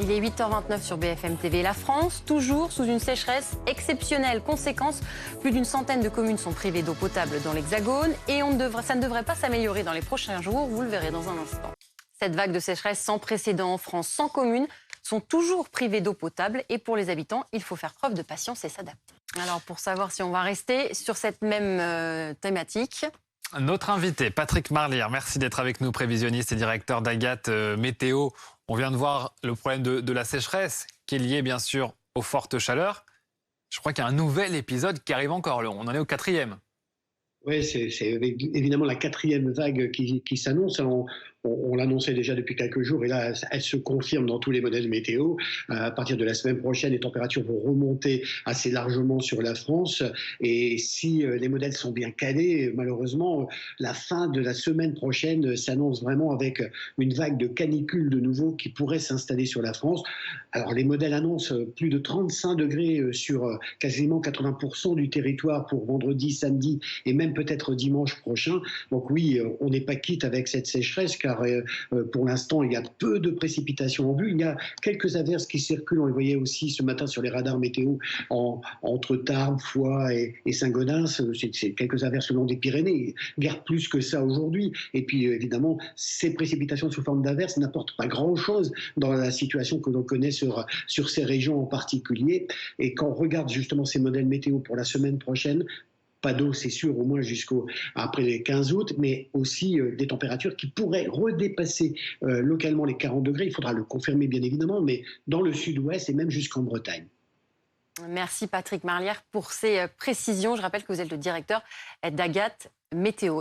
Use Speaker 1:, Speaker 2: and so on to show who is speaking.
Speaker 1: Il est 8h29 sur BFM TV. La France, toujours sous une sécheresse exceptionnelle. Conséquence, plus d'une centaine de communes sont privées d'eau potable dans l'Hexagone et ça ne devrait pas s'améliorer dans les prochains jours. Vous le verrez dans un instant. Cette vague de sécheresse sans précédent en France, 100 communes sont toujours privées d'eau potable et pour les habitants, il faut faire preuve de patience et s'adapter. Alors pour savoir si on va rester sur cette même thématique...
Speaker 2: Notre invité, Patrick Marlier, merci d'être avec nous, prévisionniste et directeur d'Agathe Météo. On vient de voir le problème de la sécheresse, qui est lié bien sûr aux fortes chaleurs. Je crois qu'il y a un nouvel épisode qui arrive encore, on en est au 4e.
Speaker 3: Oui, c'est évidemment la 4e vague qui s'annonce. On l'annonçait déjà depuis quelques jours et là, elle se confirme dans tous les modèles météo. À partir de la semaine prochaine, les températures vont remonter assez largement sur la France. Et si les modèles sont bien calés, malheureusement, la fin de la semaine prochaine s'annonce vraiment avec une vague de canicule de nouveau qui pourrait s'installer sur la France. Alors, les modèles annoncent plus de 35 degrés sur quasiment 80% du territoire pour vendredi, samedi et même peut-être dimanche prochain. Donc oui, on n'est pas quitte avec cette sécheresse car pour l'instant, il y a peu de précipitations en vue. Il y a quelques averses qui circulent. On les voyait aussi ce matin sur les radars météo entre Tarbes, Foix et Saint-Gaudens. C'est quelques averses le long des Pyrénées. Guère plus que ça aujourd'hui. Et puis, évidemment, ces précipitations sous forme d'averses n'apportent pas grand-chose dans la situation que l'on connaît sur ces régions en particulier. Et quand on regarde justement ces modèles météo pour la semaine prochaine, pas d'eau, c'est sûr, au moins jusqu'après les 15 août, mais aussi des températures qui pourraient redépasser localement les 40 degrés. Il faudra le confirmer, bien évidemment, mais dans le sud-ouest et même jusqu'en Bretagne.
Speaker 1: Merci Patrick Marlier pour ces précisions. Je rappelle que vous êtes le directeur d'Agathe Météo.